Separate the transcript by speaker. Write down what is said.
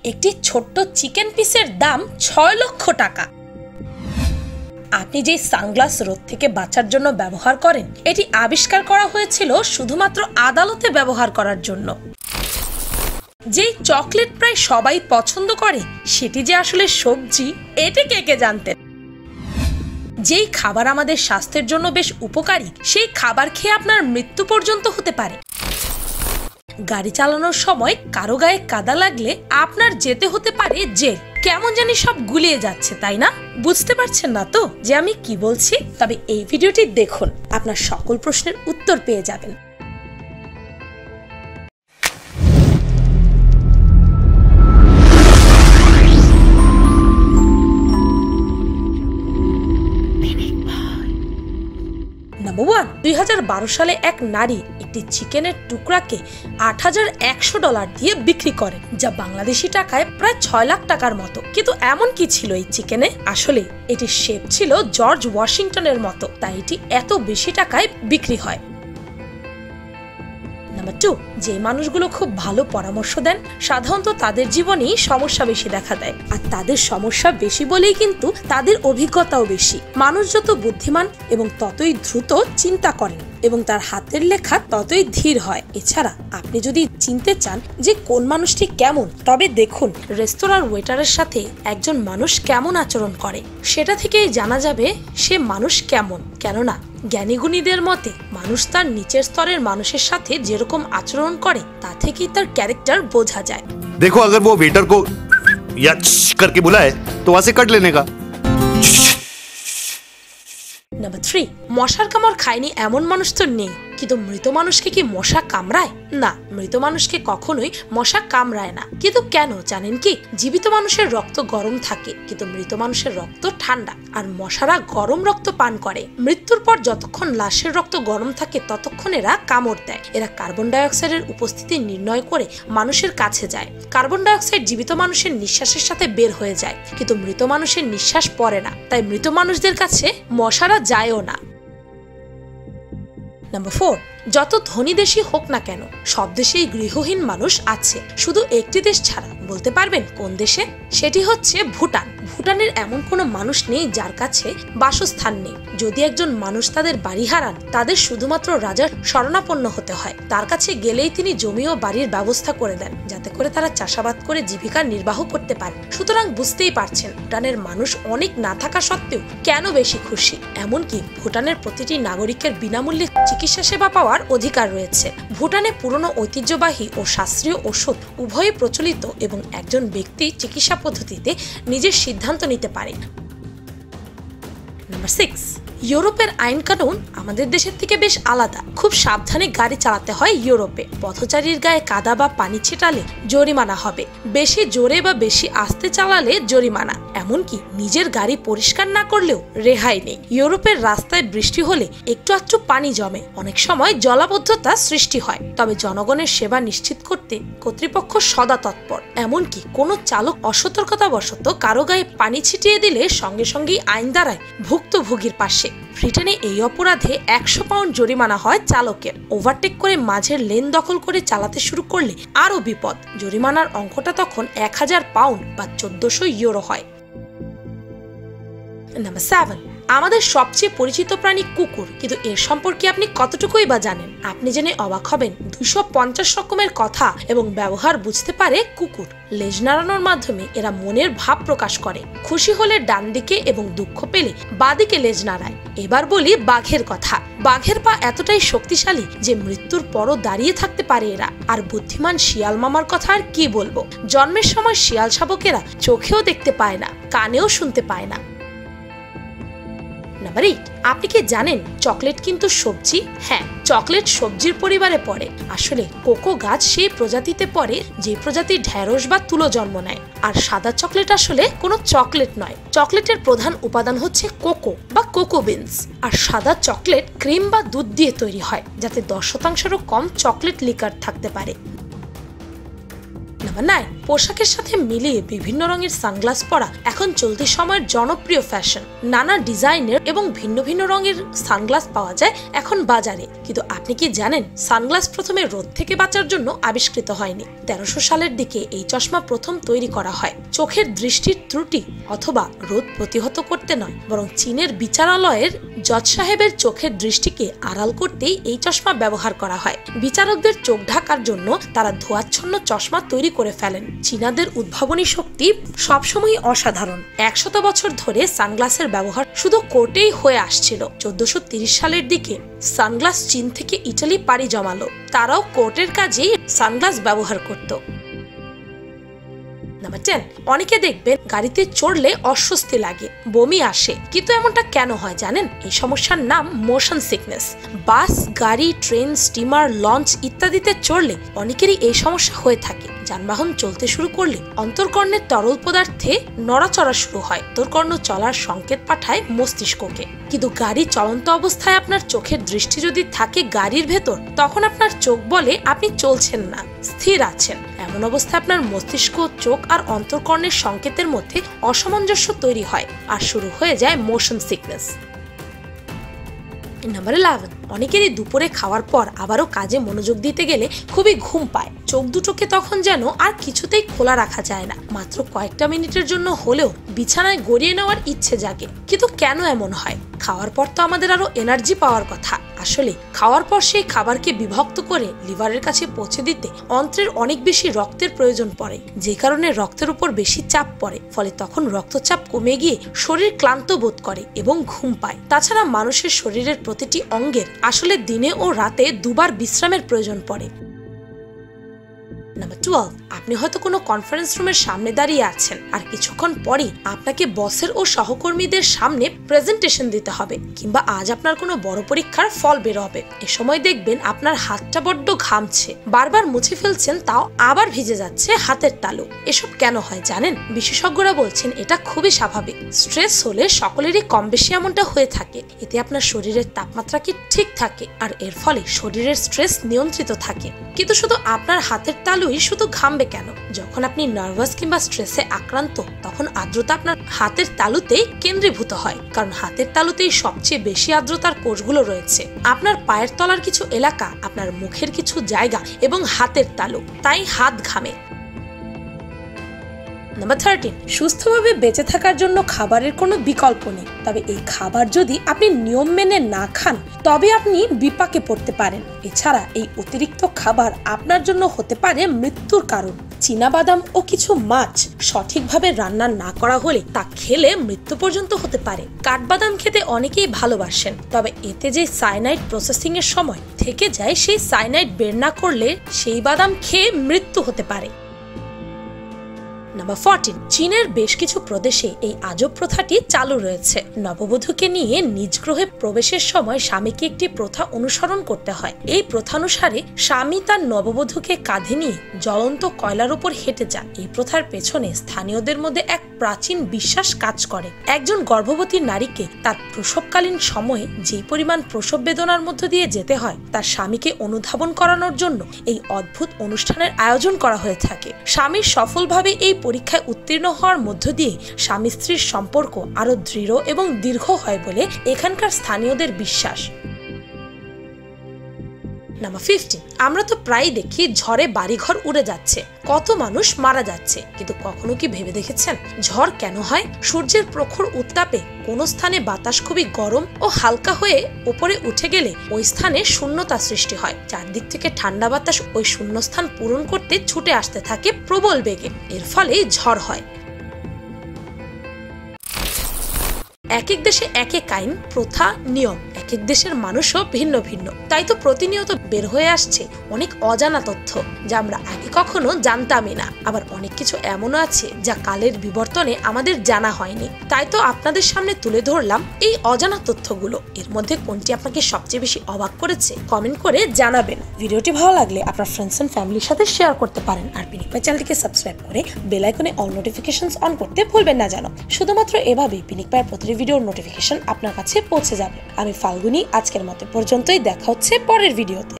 Speaker 1: একটি ছোট্ট চিকেন পিসের দাম ৬ লক্ষ টাকা। আপনি যে সানগ্লাস রোদ থেকে বাঁচার জন্য ব্যবহার করেন, এটি আবিষ্কার করা হয়েছিল শুধুমাত্র আদালতে ব্যবহার করার জন্য। যেই চকলেট প্রায় সবাই পছন্দ করে, সেটি যে আসলে সবজি, এটি কে জানতেন? যেই খাবার আমাদের স্বাস্থ্যের জন্য বেশ উপকারী, সেই খাবার খেয়ে আপনার মৃত্যু পর্যন্ত হতে পারে। গাড়ি চালানোর সময় কারো গায়ে কাদা লাগলে আপনার যেতে হতে পারে জেল। কেমন জানি সব গুলিয়ে যাচ্ছে, তাই না? বুঝতে পারছেন না তো যে আমি কি বলছি? তবে এই ভিডিওটি দেখুন, আপনার সকল প্রশ্নের উত্তর পেয়ে যাবেন। নাম্বার 1, 2012 সালে এক নারী একটি চিকেনের টুকরাকে $৮,১০০ দিয়ে বিক্রি করেন, যা বাংলাদেশি টাকায় প্রায় ৬ লাখ টাকার মতো। কিন্তু এমন কি ছিল এই চিকেনে? আসলে এটির শেপ ছিল জর্জ ওয়াশিংটনের মতো, তাই এটি এত বেশি টাকায় বিক্রি হয়। নাম্বার 2, যে মানুষগুলো খুব ভালো পরামর্শ দেন, সাধারণত তাদের জীবনেই সমস্যা বেশি দেখা দেয়। আর তাদের সমস্যা বেশি বলেই কিন্তু তাদের অভিজ্ঞতাও বেশি। মানুষ যত বুদ্ধিমান এবং ততই দ্রুত চিন্তা করেন এবং তার হাতের লেখা ততই ধীর হয়। এছাড়া আপনি যদি চিনতে চান যে কোন মানুষটি কেমন, তবে দেখুন রেস্তোরাঁর ওয়েটারের সাথে একজন মানুষ কেমন আচরণ করে। সেটা থেকেই জানা যাবে সে মানুষ কেমন। কেননা জ্ঞানীগুণীদের মতে মানুষ তার নিচের স্তরের মানুষের সাথে যেরকম আচরণ করে, তা থেকেই তার ক্যারেক্টার বোঝা যায়।
Speaker 2: देखो अगर वो वेटर को या करके बुलाए तो वहां से कट लेने का।
Speaker 1: নাম্বার 3, মশার কামড় খায়নি এমন মানুষ তো নেই, কিন্তু মৃত মানুষকে কি মশা কামড়ায়? না, মৃত মানুষকে কখনোই মশা কামড়ায় না। কিন্তু কেন জানেন কি? জীবিত মানুষের রক্ত গরম থাকে, কিন্তু মৃত মানুষের রক্ত ঠান্ডা। আর মশারা গরম রক্ত পান করে। মৃত্যুর পর যতক্ষণ লাশের রক্ত গরম থাকে ততক্ষণ এরা কামড় দেয়। এরা কার্বন ডাই অক্সাইডের উপস্থিতি নির্ণয় করে মানুষের কাছে যায়। কার্বন ডাই অক্সাইড জীবিত মানুষের নিঃশ্বাসের সাথে বের হয়ে যায়, কিন্তু মৃত মানুষের নিঃশ্বাস পড়ে না, তাই মৃত মানুষদের কাছে মশারা যায়ও না। নাম্বার 4, যত ধনী দেশই হোক না কেন, সব দেশেই গৃহহীন মানুষ আছে, শুধু একটি দেশ ছাড়া। বলতে পারবেন কোন দেশে? সেটি হচ্ছে ভুটান। ভুটানের এমন কোনো মানুষ নেই যার কাছে বাসস্থান নেই। যদি একজন মানুষ তাদের বাড়ি হারান, তাদের শুধুমাত্র রাজার শরণাপন্ন হতে হয়। তার কাছে গেলেই তিনি জমি ও বাড়ির ব্যবস্থা করে দেন, যাতে করে তারা চাষাবাদ করে জীবিকা নির্বাহ করতে পারে। সুতরাং বুঝতেই পারছেন ভুটানের মানুষ অনেক না থাকা সত্ত্বেও কেন বেশি খুশি। এমনকি ভুটানের প্রতিটি নাগরিকের বিনামূল্যে চিকিৎসা সেবা পাওয়ার অধিকার রয়েছে। ভুটানে পুরনো ঐতিহ্যবাহী ও শাস্ত্রীয় ওষুধ উভয়ই প্রচলিত এবং একজন ব্যক্তি চিকিৎসা পদ্ধতিতে নিজের সিদ্ধান্ত নিতে পারে। নাম্বার 6, ইউরোপের আইন কানুন আমাদের দেশের থেকে বেশ আলাদা। খুব সাবধানে গাড়ি চালাতে হয় ইউরোপে। পথচারীর গায়ে কাদা বা পানি ছিটালে জরিমানা হবে। বেশি জোরে বা বেশি আস্তে চালালে জরিমানা। এমনকি নিজের গাড়ি পরিষ্কার না করলেও রেহাই নেই। ইউরোপের রাস্তায় বৃষ্টি হলে একটু আধটু পানি জমে, অনেক সময় জলাবদ্ধতা সৃষ্টি হয়। তবে জনগণের সেবা নিশ্চিত করতে কর্তৃপক্ষ সদা তৎপর। এমনকি কোনো চালক অসতর্কতাবশত কারো গায়ে পানি ছিটিয়ে দিলে সঙ্গে সঙ্গেই আইন দাঁড়ায় ভুক্তভোগীর পাশে। ব্রিটেনে এই অপরাধে ১০০ পাউন্ড জরিমানা হয় চালকের। ওভারটেক করে মাঝের লেন দখল করে চালাতে শুরু করলে আরো বিপদ। জরিমানার অঙ্কটা তখন ১০০০ পাউন্ড বা ১৪০০ ইউরো হয়। নাম্বার 7, আমাদের সবচেয়ে পরিচিত প্রাণী কুকুর, কিন্তু এর সম্পর্কে আপনি কতটুকুই বা জানেন? আপনি জেনে অবাক হবেন ২৫০ রকমের কথা এবং ব্যবহার বুঝতে পারে কুকুর। লেজ নাড়ানোর মাধ্যমে এরা মনের ভাব প্রকাশ করে। খুশি হলে ডান দিকে এবং দুঃখ পেলে বাঁদিকে লেজ নাড়ায়। এবার বলি বাঘের কথা। বাঘের পা এতটাই শক্তিশালী যে মৃত্যুর পরও দাঁড়িয়ে থাকতে পারে এরা। আর বুদ্ধিমান শিয়াল মামার কথা আর কি বলবো। জন্মের সময় শিয়াল শাবকেরা চোখেও দেখতে পায় না, কানেও শুনতে পায় না। নাম্বার 8, আপনি কি জানেন চকলেট কিন্তু সবজি? হ্যাঁ, চকলেট সবজির পরিবারে পড়ে। আসলে কোকো গাছ সেই প্রজাতিতে পড়ে যে প্রজাতি ঢেঁড়স বা তুলো জন্ম নেয়। আর সাদা চকলেট আসলে কোনো চকলেট নয়। চকলেটের প্রধান উপাদান হচ্ছে কোকো বা কোকো বিনস। আর সাদা চকলেট ক্রিম বা দুধ দিয়ে তৈরি হয়, যাতে 10%-এরও কম চকলেট লিকার থাকতে পারে। নাম্বার 9, পোশাকের সাথে মিলিয়ে বিভিন্ন রঙের সানগ্লাস পরা এখন চলতি সময়ের জনপ্রিয় ফ্যাশন। নানা ডিজাইনের এবং ভিন্ন ভিন্ন রঙের সানগ্লাস পাওয়া যায় এখন বাজারে। কিন্তু আপনি কি জানেন, সানগ্লাস প্রথমে রোদ থেকে বাঁচার জন্য আবিষ্কৃত হয়নি। 1300 সালের দিকে এই চশমা প্রথম তৈরি করা হয় চোখের দৃষ্টির ত্রুটি অথবা রোদ প্রতিহত করতে নয়, বরং চীনের বিচারালয়ের জজ সাহেবের চোখের দৃষ্টিকে আড়াল করতেই এই চশমা ব্যবহার করা হয়। বিচারকদের চোখ ঢাকার জন্য তারা ধোঁয়াচ্ছন্ন চশমা তৈরি করে ফেলেন। চীনাদের উদ্ভাবনী শক্তি সবসময় অসাধারণ। 100 বছর ধরে সানগ্লাসের ব্যবহার শুধু কোর্টেই হয়ে আসছিল। 1430 সালের দিকে সানগ্লাস চীন থেকে ইটালি পাড়ি জমালো। তারাও কোর্টের কাজেই সানগ্লাস ব্যবহার করত। নাম্বার 10, অনেকে দেখবেন গাড়িতে চড়লে অস্বস্তি লাগে, বমি আসে। কিন্তু এমনটা কেন হয় জানেন? এই সমস্যার নাম মোশন সিকনেস। বাস, গাড়ি, ট্রেন, স্টিমার, লঞ্চ ইত্যাদিতে চড়লে অনেকেরই এই সমস্যা হয়ে থাকে। যানবাহন চলতে শুরু করলে অন্তর্কর্ণের তরল পদার্থে নড়াচড়া শুরু হয়। অন্তর্কর্ণ চলার সংকেত পাঠায় মস্তিষ্ককে। কিন্তু গাড়ি চলন্ত অবস্থায় আপনার চোখের দৃষ্টি যদি থাকে গাড়ির ভেতর, তখন আপনার চোখ বলে আপনি চলছেন না, স্থির আছেন। এমন অবস্থায় আপনার মস্তিষ্ক, চোখ আর অন্তর্কর্ণের সংকেতের মধ্যে অসামঞ্জস্য তৈরি হয় আর শুরু হয়ে যায় মোশন সিকনেস। নাম্বার 11, অনেকেরই দুপুরে খাওয়ার পর আবারও কাজে মনোযোগ দিতে গেলে খুবই ঘুম পায়। চোখ দুটোকে তখন যেন আর কিছুতেই খোলা রাখা যায় না। মাত্র কয়েকটা মিনিটের জন্য হলেও বিছানায় গড়িয়ে নেওয়ার ইচ্ছে জাগে। কিন্তু কেন এমন হয়? খাওয়ার পর তো আমাদের আরো এনার্জি পাওয়ার কথা। আসলে খাওয়ার পর সেই খাবারকে বিভক্ত করে লিভারের কাছে পৌঁছে দিতে অন্ত্রের অনেক বেশি রক্তের প্রয়োজন পড়ে, যে কারণে রক্তের উপর বেশি চাপ পড়ে। ফলে তখন রক্তচাপ কমে গিয়ে শরীর ক্লান্ত বোধ করে এবং ঘুম পায়। তাছাড়া মানুষের শরীরের প্রতিটি অঙ্গের আসলে দিনে ও রাতে দুবার বিশ্রামের প্রয়োজন পড়ে। নাম্বার 12, আপনি হয়তো কোনো কনফারেন্স রুমের সামনে দাঁড়িয়ে আছেন আর কিছুক্ষণ পরে আপনাকে বসের ও সহকর্মীদের সামনে প্রেজেন্টেশন দিতে হবে, কিংবা আজ আপনার কোনো বড় পরীক্ষার ফল বের হবে। এ সময় দেখবেন আপনার হাতটা বড্ড ঘামছে, বারবার মুছে ফেলছেন, তাও আবার ভিজে যাচ্ছে হাতের তালু। এসব কেন হয় জানেন? বিশেষজ্ঞরা বলছেন এটা খুবই স্বাভাবিক। স্ট্রেস হলে সকলেরই কম বেশি এমনটা হয়ে থাকে। এতে আপনার শরীরের তাপমাত্রা কি ঠিক থাকে আর এর ফলে শরীরের স্ট্রেস নিয়ন্ত্রিত থাকে। কিন্তু শুধু আপনার হাতের তালুই শুধু ঘামবে কেন? যখন আপনি নার্ভাস কিংবা স্ট্রেসে আক্রান্ত, তখন আর্দ্রতা আপনার হাতের তালুতেই কেন্দ্রীভূত হয়, কারণ হাতের তালুতেই সবচেয়ে বেশি আর্দ্রতার কোষগুলো রয়েছে। আপনার পায়ের তলার কিছু এলাকা, আপনার মুখের কিছু জায়গা এবং হাতের তালু, তাই হাত ঘামে। নাম্বার 13, সুস্থভাবে বেঁচে থাকার জন্য খাবারের কোনো বিকল্প নেই। তবে এই খাবার যদি আপনি নিয়ম মেনে না খান, তবে আপনি বিপাকে পড়তে পারেন। এছাড়া এই অতিরিক্ত খাবার আপনার জন্য হতে পারে মৃত্যুর কারণ। চীনাবাদাম ও কিছু মাছ সঠিকভাবে রান্না না করা হলে তা খেলে মৃত্যু পর্যন্ত হতে পারে। কাঠবাদাম খেতে অনেকেই ভালোবাসেন, তবে এতে যে সায়ানাইড প্রসেসিং এর সময় থেকে যায়, সেই সায়ানাইড বের না করলে সেই বাদাম খেয়ে মৃত্যু হতে পারে। নাম্বার 14, চীনের বেশ কিছু প্রদেশে এই আজব প্রথাটি চালু রয়েছে। নববধূকে নিয়ে নিজ গৃহে প্রবেশের সময় স্বামীকে একটি প্রথা অনুসরণ করতে হয়। এই প্রথানুসারে স্বামী তার নববধূকে কাঁধে নিয়ে জ্বলন্ত কয়লার উপর হেঁটে যান। এই প্রথার পেছনে স্থানীয়দের মধ্যে এক প্রাচীন বিশ্বাস কাজ করে। একজন গর্ভবতী নারীকে তার প্রসবকালীন সময়ে যে পরিমাণ প্রসব বেদনার মধ্য দিয়ে যেতে হয়, তার স্বামীকে অনুধাবন করানোর জন্য এই অদ্ভুত অনুষ্ঠানের আয়োজন করা হয়ে থাকে। স্বামীর সফলভাবে এই পরীক্ষায় উত্তীর্ণ হওয়ার মধ্য দিয়ে স্বামী স্ত্রীর সম্পর্ক আরো দৃঢ় এবং দীর্ঘ হয় বলে এখানকার স্থানীয়দের বিশ্বাস। নাম্বার 15, আমরা তো প্রায় দেখি ঝড়ে বাড়িঘর উড়ে যাচ্ছে, কত মানুষ মারা যাচ্ছে। কিন্তু কখনো কি ভেবে দেখেছেন ঝড় কেন হয়? সূর্যের প্রখর উত্তাপে কোনো স্থানে বাতাস খুবই গরম ও হালকা হয়ে উপরে উঠে গেলে ওই স্থানে শূন্যতা সৃষ্টি হয়। চারদিক থেকে ঠান্ডা বাতাস ওই শূন্যস্থান পূরণ করতে ছুটে আসতে থাকে প্রবল বেগে। এর ফলে ঝড় হয়। এক এক দেশে এক এক আইন, প্রথা, নিয়ম, এক এক দেশের মানুষও ভিন্ন ভিন্ন। তাই তো প্রতিনিয়ত বের হয়ে আসছে অনেক অজানা তথ্য, যা আমরা আগে কখনো জানতামই না। আবার অনেক কিছু এমনও আছে যা কালের বিবর্তনে আমাদের জানা হয়নি। তাই তো আপনাদের সামনে তুলে ধরলাম এই অজানা তথ্যগুলো। এর মধ্যে কোনটি আপনাকে সবচেয়ে বেশি অবাক করেছে কমেন্ট করে জানাবেন। ভিডিওটি ভালো লাগলে আপনার ফ্রেন্ডস এন্ড ফ্যামিলির সাথে শেয়ার করতে পারেন। আর পিনিক পাই চ্যানেলটিকে সাবস্ক্রাইব করে বেল আইকনে অল নোটিফিকেশনস অন করতে ভুলবেন না যেন। শুধুমাত্র এভাবেই পিনিক পাইয়ের প্রতিটি ভিডিওর নোটিফিকেশন আপনার কাছে পৌঁছে যাবে। আমি ফাল্গুনি, আজকের মতো পর্যন্তই। দেখা হচ্ছে পরের ভিডিওতে।